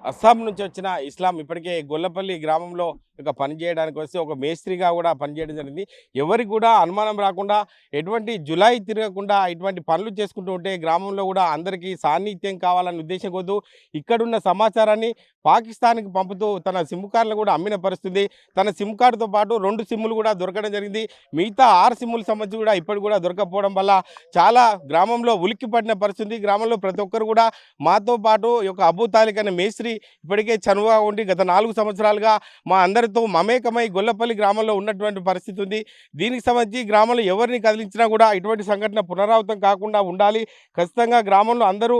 అస్సాం నుంచి వచ్చిన ఇస్లాం ఇప్పటికే గొల్లపల్లి గ్రామంలో ఒక పని చేయడానికి వస్తే ఒక మేస్త్రిగా కూడా పనిచేయడం జరిగింది. ఎవరికి కూడా అనుమానం రాకుండా ఎటువంటి జులాయి తిరగకుండా ఇటువంటి పనులు చేసుకుంటూ ఉంటే గ్రామంలో కూడా అందరికీ సాన్నిధ్యం కావాలనే ఉద్దేశం కొద్దు ఇక్కడున్న సమాచారాన్ని పాకిస్తాన్కి పంపుతూ తన సిమ్ కార్డులు కూడా అమ్మిన పరిస్థితి. తన సిమ్ కార్డుతో పాటు 2 సిమ్ములు కూడా దొరకడం జరిగింది. మిగతా 6 సిమ్ములకు సంబంధించి కూడా ఇప్పటికి కూడా దొరకకపోవడం వల్ల చాలా గ్రామంలో ఉలిక్కిపడిన పరిస్థితి. గ్రామంలో ప్రతి ఒక్కరు కూడా మాతో పాటు ఈ యొక్క అబూ తాలిక్ అనే మేస్త్రి ఇప్పటికే చనువుగా ఉండి గత 4 సంవత్సరాలుగా మా అందరితో మమేకమై గొల్లపల్లి గ్రామంలో ఉన్నటువంటి పరిస్థితి ఉంది. దీనికి సంబంధించి గ్రామంలో ఎవరిని కదిలించినా కూడా ఇటువంటి సంఘటన పునరావృతం కాకుండా ఉండాలి. ఖచ్చితంగా గ్రామంలో అందరూ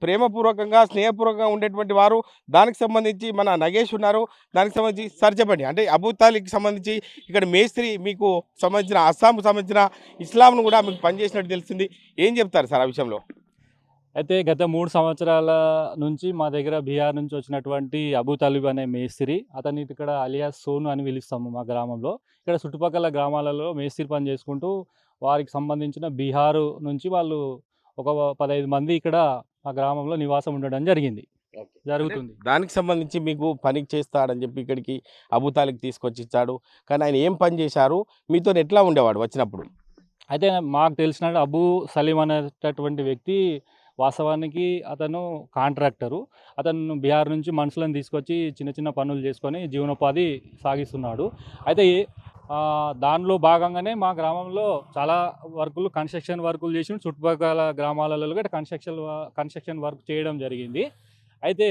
ప్రేమపూర్వకంగా స్నేహపూర్వకంగా ఉండేటువంటి వారు. దానికి సంబంధించి మన నగేష్ ఉన్నారు. దానికి సంబంధించి సార్ చెప్పండి, అంటే అబూ తాలిక్కి సంబంధించి ఇక్కడ మేస్త్రి మీకు సంబంధించిన అస్సాంకు సంబంధించిన ఇస్లాంను కూడా మీకు పనిచేసినట్టు తెలిసింది. ఏం చెప్తారు సార్ ఆ విషయంలో? అయితే గత 3 సంవత్సరాల నుంచి మా దగ్గర బీహార్ నుంచి వచ్చినటువంటి అబూ తాలిబ్ అనే మేస్త్రి, అతన్ని ఇక్కడ అలియాస్ సోను అని పిలుస్తాము మా గ్రామంలో. ఇక్కడ చుట్టుపక్కల గ్రామాలలో మేస్త్రి పని చేసుకుంటూ వారికి సంబంధించిన బీహారు నుంచి వాళ్ళు ఒక 15 మంది ఇక్కడ మా గ్రామంలో నివాసం ఉండడం జరుగుతుంది. దానికి సంబంధించి మీకు పనికి చేస్తాడని చెప్పి ఇక్కడికి అబూ తాలిక్ తీసుకొచ్చి ఇచ్చాడు. కానీ ఆయన ఏం పని చేశారు, మీతో ఎట్లా ఉండేవాడు వచ్చినప్పుడు? అయితే మాకు తెలిసిన అబూ సలీం అనేటటువంటి వ్యక్తి వాస్తవానికి అతను కాంట్రాక్టరు. అతను బీహార్ నుంచి మనుషులను తీసుకొచ్చి చిన్న చిన్న పనులు చేసుకొని జీవనోపాధి సాగిస్తున్నాడు. అయితే దానిలో భాగంగానే మా గ్రామంలో చాలా కన్స్ట్రక్షన్ వర్కులు చేసి చుట్టుపక్కల గ్రామాలలో కూడా కన్స్ట్రక్షన్ వర్క్ చేయడం జరిగింది. అయితే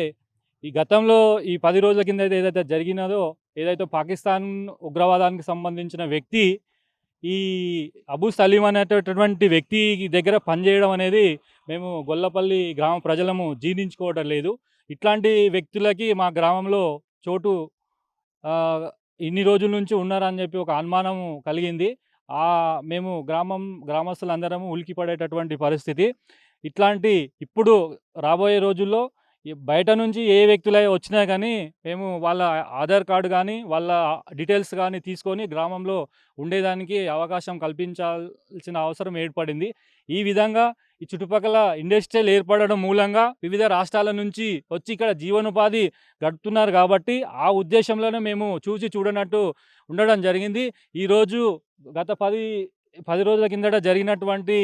ఈ గతంలో ఈ 10 రోజుల కింద ఏదైతే జరిగినదో, ఏదైతే పాకిస్తాన్ ఉగ్రవాదానికి సంబంధించిన వ్యక్తి ఈ అబూ సలీం అనేటటువంటి వ్యక్తి దగ్గర పనిచేయడం అనేది మేము గొల్లపల్లి గ్రామ ప్రజలము జీర్ణించుకోవటం లేదు. ఇట్లాంటి వ్యక్తులకి మా గ్రామంలో చోటు ఇన్ని రోజుల నుంచి ఉన్నారని చెప్పి ఒక అనుమానం కలిగింది. మేము గ్రామస్తులందరము ఉలికిపడేటటువంటి పరిస్థితి. ఇప్పుడు రాబోయే రోజుల్లో బయట నుంచి ఏ వ్యక్తులై వచ్చినా కానీ మేము వాళ్ళ ఆధార్ కార్డు కానీ వాళ్ళ డీటెయిల్స్ కానీ తీసుకొని గ్రామంలో ఉండేదానికి అవకాశం కల్పించాల్సిన అవసరం ఏర్పడింది. ఈ విధంగా ఈ చుట్టుపక్కల ఇండస్ట్రియల్ ఏర్పడడం మూలంగా వివిధ రాష్ట్రాల నుంచి వచ్చి ఇక్కడ జీవనోపాధి గడుపుతున్నారు కాబట్టి ఆ ఉద్దేశంలోనే మేము చూడనట్టు ఉండడం జరిగింది. ఈరోజు గత 10 రోజుల కిందట జరిగినటువంటి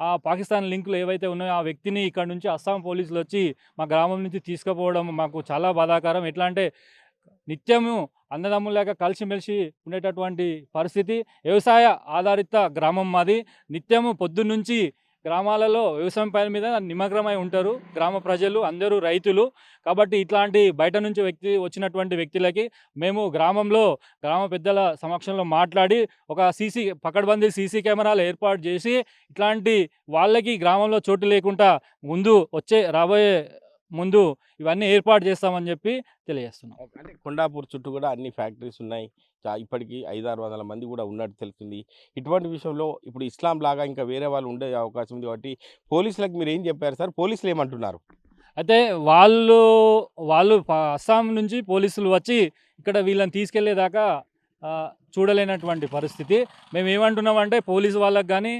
ఆ పాకిస్తాన్ లింకులు ఏవైతే ఉన్నాయో ఆ వ్యక్తిని ఇక్కడ నుంచి అస్సాం పోలీసులు వచ్చి మా గ్రామం నుంచి తీసుకుపోవడం మాకు చాలా బాధాకరం. ఎట్లా అంటే నిత్యము అన్నదమ్ములాగా కలిసిమెలిసి ఉండేటటువంటి పరిస్థితి. వ్యవసాయ ఆధారిత గ్రామం మాది. నిత్యము పొద్దున్నుంచి గ్రామాలలో వ్యవసాయం పైన మీద నిమగ్నమై ఉంటారు గ్రామ ప్రజలు, అందరూ రైతులు. కాబట్టి ఇట్లాంటి బయట నుంచి వచ్చినటువంటి వ్యక్తులకి మేము గ్రామ పెద్దల సమక్షంలో మాట్లాడి ఒక పకడ్బందీ సీసీ కెమెరాలు ఏర్పాటు చేసి ఇట్లాంటి వాళ్ళకి గ్రామంలో చోటు లేకుండా రాబోయే ముందు ఇవన్నీ ఏర్పాటు చేస్తామని చెప్పి తెలియజేస్తున్నాం. అంటే కొండాపూర్ చుట్టూ కూడా అన్ని ఫ్యాక్టరీస్ ఉన్నాయి. ఇప్పటికీ 500-600 మంది కూడా ఉన్నట్టు తెలుస్తుంది. ఇటువంటి విషయంలో ఇప్పుడు ఇస్లాం లాగా ఇంకా వేరే వాళ్ళు ఉండే అవకాశం ఉంది కాబట్టి పోలీసులకు మీరు ఏం చెప్పారు సార్? పోలీసులు ఏమంటున్నారు? అయితే వాళ్ళు అస్సాం నుంచి పోలీసులు వచ్చి ఇక్కడ వీళ్ళని తీసుకెళ్లేదాకా చూడలేనటువంటి పరిస్థితి. మేము ఏమంటున్నామంటే పోలీసు వాళ్ళకి కానీ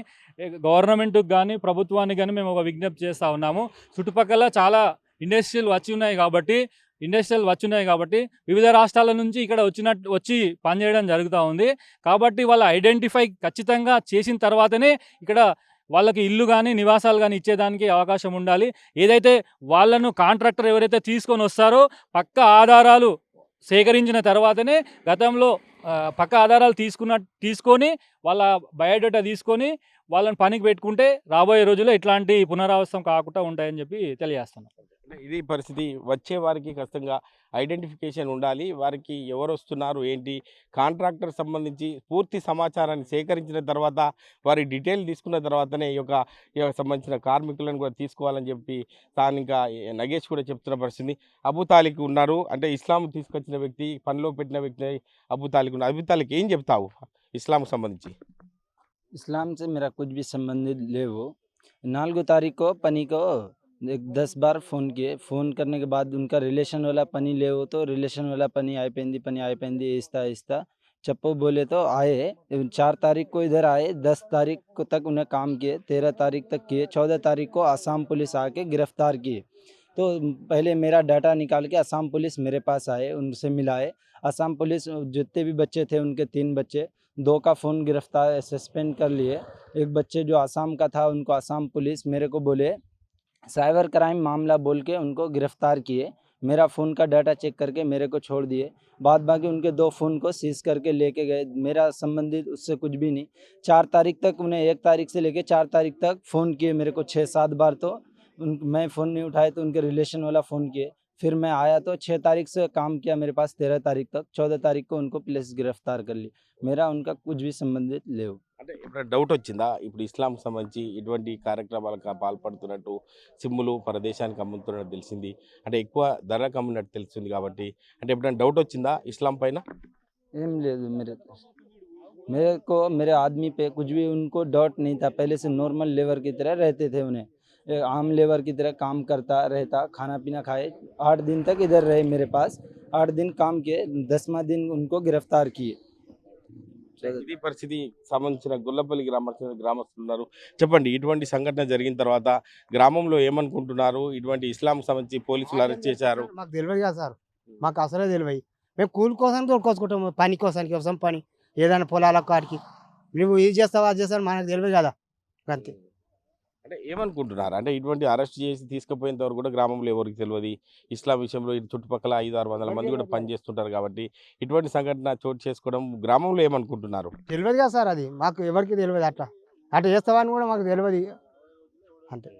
గవర్నమెంట్కి కానీ ప్రభుత్వానికి కానీ మేము ఒక విజ్ఞప్తి చేస్తూ ఉన్నాము. చుట్టుపక్కల చాలా ఇండస్ట్రియల్ వచ్చి ఉన్నాయి కాబట్టి వివిధ రాష్ట్రాల నుంచి ఇక్కడ వచ్చి పనిచేయడం జరుగుతూ ఉంది. కాబట్టి వాళ్ళ ఐడెంటిఫై ఖచ్చితంగా చేసిన తర్వాతనే ఇక్కడ వాళ్ళకి ఇల్లు కానీ నివాసాలు కానీ ఇచ్చేదానికి అవకాశం ఉండాలి. ఏదైతే వాళ్ళను కాంట్రాక్టర్ ఎవరైతే తీసుకొని వస్తారో పక్కా ఆధారాలు సేకరించిన తర్వాతనే గతంలో పక్కా ఆధారాలు తీసుకొని వాళ్ళ బయోడేటా తీసుకొని వాళ్ళని పనికి పెట్టుకుంటే రాబోయే రోజుల్లో ఇట్లాంటి పునరావృతం కాకుండా ఉంటాయని చెప్పి తెలియజేస్తున్నాం. ఇది పరిస్థితి. వచ్చే వారికి ఖచ్చితంగా ఐడెంటిఫికేషన్ ఉండాలి. వారికి ఎవరు వస్తున్నారు ఏంటి, కాంట్రాక్టర్ సంబంధించి పూర్తి సమాచారాన్ని సేకరించిన తర్వాత వారి డీటెయిల్ తీసుకున్న తర్వాతనే ఈ యొక్క సంబంధించిన కార్మికులను కూడా తీసుకోవాలని చెప్పి స్థానిక నగేష్ కూడా చెప్తున్న పరిస్థితి. అబూ తాలిక్ ఉన్నారు, అంటే ఇస్లాం తీసుకొచ్చిన వ్యక్తి, పనిలో పెట్టిన వ్యక్తి అబూ తాలిక్ ఉన్నారు. అబూ తాలిక్ ఏం చెప్తావు ఇస్లాంకు సంబంధించి? इस्लाम से मेरा कुछ भी संबंधित ले वो 4 तारीख को पनी को 10 बार फ़ोन किए। फ़ोन करने के बाद उनका रिलेशन वाला पनी ले वो तो रिलेशन वाला पनी आईपेंदी ऐसा चप्पो बोले तो आए। 4 तारीख को इधर आए, 10 तारीख को तक उन्हें काम किए, 13 तारीख तक किए, 14 तारीख को आसाम पुलिस आके गिरफ्तार किए। तो पहले मेरा डाटा निकाल के असम पुलिस मेरे पास आए, उनसे मिलाए। असम पुलिस जितने भी बच्चे थे उनके 3 बच्चे, 2 का फ़ोन गिरफ्तार सस्पेंड कर लिए। एक बच्चे जो असम का था उनको असम पुलिस मेरे को बोले साइबर क्राइम मामला बोल के उनको गिरफ्तार किए। मेरा फ़ोन का डाटा चेक करके मेरे को छोड़ दिए। बाद बाकी उनके 2 फ़ोन को सीज़ करके लेके गए। मेरा संबंधित उससे कुछ भी नहीं। 4 तारीख तक उन्हें 1 तारीख से लेके 4 तारीख तक फ़ोन किए मेरे को 6-7 बार, तो मैं फ़ोन नहीं उठाए तो उनके रिलेशन वाला फ़ोन किए। फिर मैं आया तो 6 तारीख से काम किया मेरे पास 13 तारीख तक। 14 तारीख को उनको पुलिस गिरफ्तार कर ली। मेरा उनका कुछ भी संबंधित లేవు। అంటే ఎప్పుడైనా డౌట్ వచ్చిందా? ఇప్పుడు ఇస్లాంకి సంబంధించి ఇటువంటి కార్యక్రమాలకు పాల్పడుతున్నట్టు, సిమ్ములు పరదేశానికి అమ్ముతున్నట్టు తెలిసింది. అంటే ఎక్కువ ధరకు అమ్మినట్టు తెలిసింది కాబట్టి, అంటే ఎప్పుడైనా డౌట్ వచ్చిందా ఇస్లాం పైన? ఏం లేదు मेरे को मेरे आदमी पे कुछ भी उनको डाउट नहीं था। पहले से नॉर्मल लेबर की तरह रहते थे उन्हें। आम लेबर की तरह काम करता रहता, खाना पीना खाए। 8 दिन तक इधर रहे मेरे पास। 8 दिन काम किए, 10वां दिन उनको गिरफ्तार किए। ఇది పరిస్థితి సంబంధించిన గొల్లపల్లి గ్రామస్తులు ఉన్నారు. చెప్పండి, ఇటువంటి సంఘటన జరిగిన తర్వాత గ్రామంలో ఏమనుకుంటున్నారు? ఇటువంటి ఇస్లాంకి సంబంధించి పోలీసులు అరెస్ట్ చేశారు. మాకు తెలియదు కదా సార్, మాకు అసలే తెలియదు. మేము కూలి కోసం తోడుకొచ్చుకుంటాము, పని కోసానికి వ్యవసాయం పని, ఏదైనా పొలాల కాడికి. నువ్వు ఇది చేస్తావా అది చేస్తావు మనకు తెలియదు కదా, అంతే. అంటే ఏమనుకుంటున్నారు? అంటే ఇటువంటి అరెస్ట్ చేసి తీసుకుపోయేంత వరకు కూడా గ్రామంలో ఎవరికి తెలియదు. ఇస్లాం విషయంలో ఇటు చుట్టుపక్కల 500-600 మంది కూడా పనిచేస్తుంటారు కాబట్టి ఇటువంటి సంఘటన చోటు చేసుకోవడం గ్రామంలో ఏమనుకుంటున్నారు? తెలియదు కదా సార్, అది మాకు ఎవరికి తెలియదు. అట్లా చేస్తావని కూడా మాకు తెలియదు, అంతే.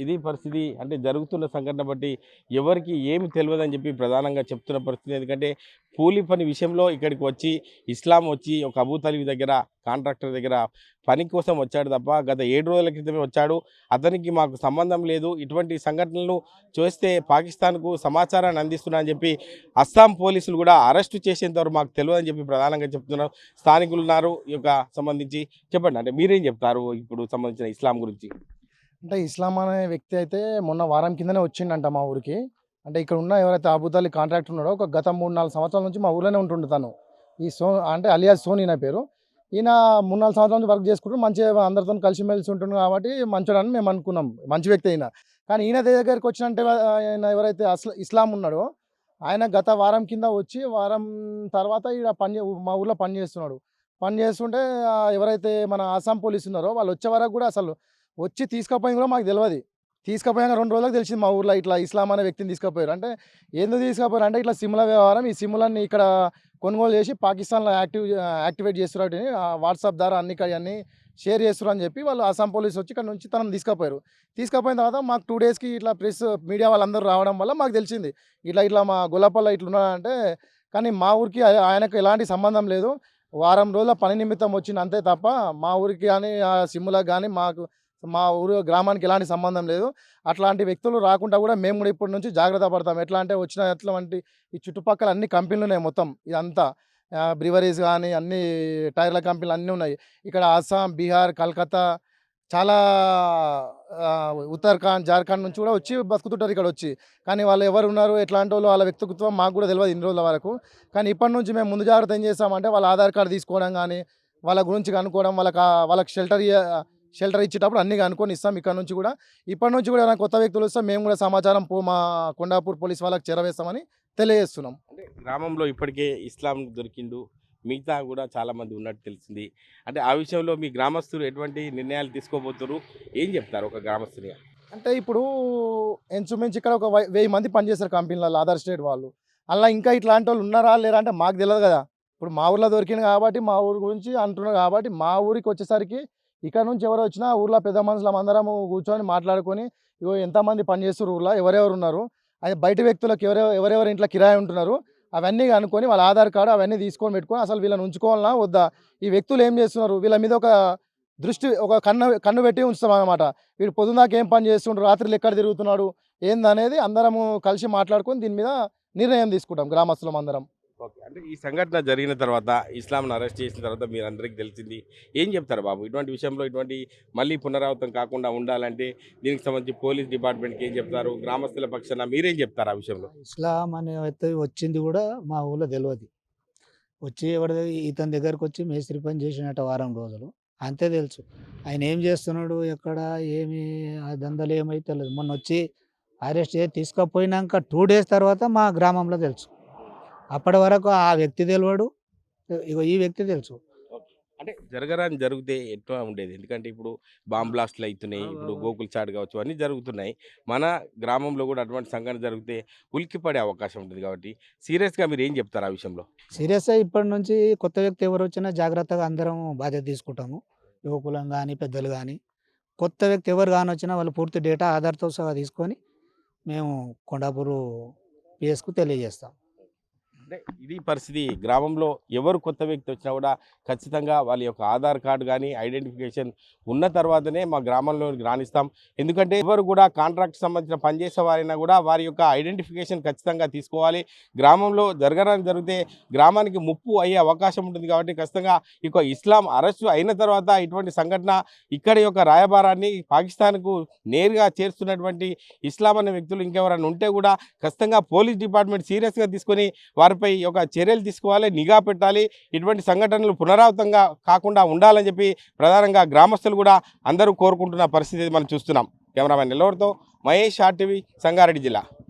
ఇది పరిస్థితి. అంటే జరుగుతున్న సంఘటన బట్టి ఎవరికి ఏమి తెలియదని చెప్పి ప్రధానంగా చెప్తున్న పరిస్థితి. ఎందుకంటే కూలి పని విషయంలో ఇక్కడికి వచ్చి ఇస్లాం వచ్చి ఒక అబూ తలీబ్ దగ్గర కాంట్రాక్టర్ దగ్గర పని కోసం వచ్చాడు తప్ప గత 7 రోజుల క్రితమే వచ్చాడు. అతనికి మాకు సంబంధం లేదు. ఇటువంటి సంఘటనలు చూస్తే పాకిస్తాన్కు సమాచారాన్ని అందిస్తున్నా అని చెప్పి అస్సాం పోలీసులు కూడా అరెస్టు చేసేంతవరకు మాకు తెలియదని చెప్పి ప్రధానంగా చెప్తున్నారు. స్థానికులు ఉన్నారు ఈ యొక్క సంబంధించి. చెప్పండి, అంటే మీరేం చెప్తారు ఇప్పుడు సంబంధించిన ఇస్లాం గురించి? అంటే ఇస్లాం అనే వ్యక్తి అయితే మొన్న వారం కిందనే వచ్చిండంట మా ఊరికి. అంటే ఇక్కడ ఉన్న ఎవరైతే అబూతలి కాంట్రాక్టర్ ఉన్నాడో ఒక గత 3-4 సంవత్సరాల నుంచి మా ఊర్లోనే ఉంటుండు తను. ఈ అంటే అలియాస్ సోని ఈయన పేరు. ఈయన 3-4 సంవత్సరాల నుంచి వర్క్ చేసుకుంటూ మంచిగా అందరితో కలిసిమెలిసి ఉంటుండు కాబట్టి మంచోడని మేము అనుకున్నాం, మంచి వ్యక్తి అయినా. కానీ ఈయన దగ్గరికి వచ్చినంటే ఆయన ఎవరైతే ఇస్లాం ఉన్నాడో ఆయన గత వారం కింద వచ్చి వారం తర్వాత ఈడ మా ఊర్లో పని చేస్తున్నాడు. పని చేస్తుంటే ఎవరైతే మన ఆసాం పోలీసు ఉన్నారో వాళ్ళు వచ్చే వరకు కూడా అసలు వచ్చి తీసుకుపోయింది కూడా మాకు తెలియదు. తీసుకుపోయాక 2 రోజులకు తెలిసింది మా ఊర్లో ఇట్లా ఇస్లాం అనే వ్యక్తిని తీసుకుపోయారు. అంటే ఎందుకు తీసుకుపోయారు అంటే ఇట్లా సిమ్ల వ్యవహారం, ఈ సిమ్లన్నీ ఇక్కడ కొనుగోలు చేసి పాకిస్తాన్లో యాక్టివేట్ చేస్తున్నట్టు వాట్సాప్ ద్వారా అన్ని షేర్ చేస్తున్నారు అని చెప్పి వాళ్ళు అస్సాం పోలీసు వచ్చి ఇక్కడ నుంచి తనను తీసుకుపోయారు. తీసుకుపోయిన తర్వాత మాకు 2 డేస్కి ఇట్లా ప్రెస్ మీడియా వాళ్ళందరూ రావడం వల్ల మాకు తెలిసింది ఇట్లా మా గొల్లపల్లి ఇట్లున్నాడంటే. కానీ మా ఊరికి ఆయనకు ఎలాంటి సంబంధం లేదు. వారం రోజుల పని నిమిత్తం వచ్చింది అంతే తప్ప మా ఊరికి కానీ ఆ సిమ్లకు కానీ మా ఊరు గ్రామానికి ఎలాంటి సంబంధం లేదు. అట్లాంటి వ్యక్తులు రాకుండా కూడా మేము కూడా ఇప్పటి నుంచి జాగ్రత్త పడతాం. ఎట్లా అంటే ఎట్లాంటి ఈ చుట్టుపక్కల అన్ని కంపెనీలు ఉన్నాయి మొత్తం ఇదంతా, బ్రివరీస్ కానీ అన్ని టైర్ల కంపెనీలు అన్నీ ఉన్నాయి ఇక్కడ. అస్సాం, బీహార్, కలకత్తా చాలా ఉత్తరాఖండ్, జార్ఖండ్ నుంచి కూడా వచ్చి బతుకుతుంటారు ఇక్కడ వచ్చి. కానీ వాళ్ళు ఎవరు ఉన్నారు ఎట్లాంటి వాళ్ళు వాళ్ళ వ్యక్తిత్వం మాకు కూడా తెలియదు ఇన్ని రోజుల వరకు. కానీ ఇప్పటి నుంచి మేము ముందు జాగ్రత్త ఏం చేస్తామంటే వాళ్ళ ఆధార్ కార్డు తీసుకోవడం కానీ వాళ్ళ గురించి కనుక్కోవడం, వాళ్ళకి షెల్టర్ ఇచ్చేటప్పుడు అన్ని కనుక్కొని ఇస్తాం. ఇక్కడ నుంచి కూడా ఇప్పటి నుంచి కూడా కొత్త వ్యక్తులు వస్తే మేము కూడా సమాచారం మా కొండాపూర్ పోలీస్ వాళ్ళకి చేరవేస్తామని తెలియజేస్తున్నాం. అంటే గ్రామంలో ఇప్పటికే ఇస్లాం దొరికిండు, మిగతా కూడా చాలామంది ఉన్నట్టు తెలిసింది. అంటే ఆ విషయంలో మీ గ్రామస్తులు ఎటువంటి నిర్ణయాలు తీసుకోబోతున్నారు, ఏం చెప్తారు ఒక గ్రామస్తునిగా? అంటే ఇప్పుడు ఇంచుమించు ఇక్కడ ఒక 1000 మంది పనిచేస్తారు కంపెనీలలో అదర్ స్టేట్ వాళ్ళు. అలా ఇంకా ఇట్లాంటి వాళ్ళు ఉన్నారా లేరా అంటే మాకు తెలియదు కదా. ఇప్పుడు మా ఊర్లో దొరికింది కాబట్టి మా ఊరి గురించి అంటున్నారు కాబట్టి మా ఊరికి వచ్చేసరికి ఇక్కడ నుంచి ఎవరు వచ్చినా ఊర్లో పెద్ద మనుషులం అందరం కూర్చొని మాట్లాడుకొని ఇగో ఎంతమంది పనిచేస్తారు ఊర్లో ఎవరెవరు ఉన్నారు, అది బయట వ్యక్తులకు ఎవరెవరు ఇంట్లో కిరాయి ఉంటున్నారు అవన్నీ కనుక్కొని వాళ్ళ ఆధార్ కార్డు అవన్నీ తీసుకొని పెట్టుకొని అసలు వీళ్ళని ఉంచుకోవాలన్నా వద్దా, ఈ వ్యక్తులు ఏం చేస్తున్నారు వీళ్ళ మీద ఒక దృష్టి ఒక కన్ను పెట్టి ఉంచుతాం అన్నమాట. వీడు పొద్దున్నాక ఏం పని చేస్తుండ్రు, రాత్రులు ఎక్కడ తిరుగుతున్నాడు ఏందనేది అందరము కలిసి మాట్లాడుకొని దీని మీద నిర్ణయం తీసుకుంటాం గ్రామస్తులం అందరం. ఓకే, అంటే ఈ సంఘటన జరిగిన తర్వాత ఇస్లాంను అరెస్ట్ చేసిన తర్వాత మీరు అందరికీ తెలిసింది, ఏం చెప్తారు బాబు ఇటువంటి విషయంలో ఇటువంటి మళ్ళీ పునరావృతం కాకుండా ఉండాలంటే దీనికి సంబంధించి పోలీస్ డిపార్ట్మెంట్కి ఏం చెప్తారు, గ్రామస్తుల పక్షాన మీరేం చెప్తారు ఆ విషయంలో? ఇస్లాం అనే వ్యక్తి వచ్చింది కూడా మా ఊళ్ళో తెలియదు. వచ్చి ఇతని దగ్గరకు వచ్చి మేస్త్రి పని చేసినట్టు వారం రోజులు అంతే తెలుసు. ఆయన ఏం చేస్తున్నాడు ఎక్కడ ఏమి ఆ దందలు ఏమైతే తెలియదు. మొన్న వచ్చి అరెస్ట్ చేసి తీసుకుపోయినాక 2 డేస్ తర్వాత మా గ్రామంలో తెలుసు. అప్పటి వరకు ఆ వ్యక్తి తెలియడు, ఇగో ఈ వ్యక్తి తెలుసు. అంటే జరగరాని జరిగితే ఎట్లా ఉండేది? ఎందుకంటే ఇప్పుడు బాంబ్ బ్లాస్ట్లు అవుతున్నాయి, ఇప్పుడు గోకుల్ చాట్ కావచ్చు అన్నీ జరుగుతున్నాయి. మన గ్రామంలో కూడా అటువంటి సంఘటన జరిగితే ఉలిక్కిపడే అవకాశం ఉంటుంది కాబట్టి సీరియస్గా మీరు ఏం చెప్తారు ఆ విషయంలో? సీరియస్గా ఇప్పటి నుంచి కొత్త వ్యక్తి ఎవరు వచ్చినా జాగ్రత్తగా అందరం బాధ్యత తీసుకుంటాము. యువకులం కానీ పెద్దలు కానీ. కొత్త వ్యక్తి ఎవరు కానీ వచ్చినా వాళ్ళు పూర్తి డేటా ఆధార్తో సహా తీసుకొని మేము కొండాపూర్ పిఎస్కు తెలియజేస్తాం. అంటే ఇది పరిస్థితి. గ్రామంలో ఎవరు కొత్త వ్యక్తి వచ్చినా కూడా ఖచ్చితంగా వాళ్ళ యొక్క ఆధార్ కార్డు కానీ ఐడెంటిఫికేషన్ ఉన్న తర్వాతనే మా గ్రామంలోకి రాణిస్తాం. ఎందుకంటే ఎవరు కూడా కాంట్రాక్ట్ సంబంధించిన పనిచేసే వారైనా కూడా వారి యొక్క ఐడెంటిఫికేషన్ ఖచ్చితంగా తీసుకోవాలి. గ్రామంలో జరగరాని జరిగితే గ్రామానికి ముప్పు అయ్యే అవకాశం ఉంటుంది కాబట్టి ఖచ్చితంగా ఇక ఇస్లాం అరెస్టు అయిన తర్వాత ఇటువంటి సంఘటన ఇక్కడి యొక్క రాయబారాన్ని పాకిస్తాన్కు నేరుగా చేరుస్తున్నటువంటి ఇస్లాం అనే వ్యక్తులు ఇంకెవరైనా ఉంటే కూడా ఖచ్చితంగా పోలీస్ డిపార్ట్మెంట్ సీరియస్గా తీసుకొని వారిపై ఒక చర్యలు తీసుకోవాలి, నిఘా పెట్టాలి. ఇటువంటి సంఘటనలు పునరావృతంగా కాకుండా ఉండాలని చెప్పి ప్రధానంగా గ్రామస్తులు కూడా అందరూ కోరుకుంటున్న పరిస్థితి మనం చూస్తున్నాం. కెమెరామెన్ నెల్లూరుతో మహేష్, RTV, సంగారెడ్డి జిల్లా.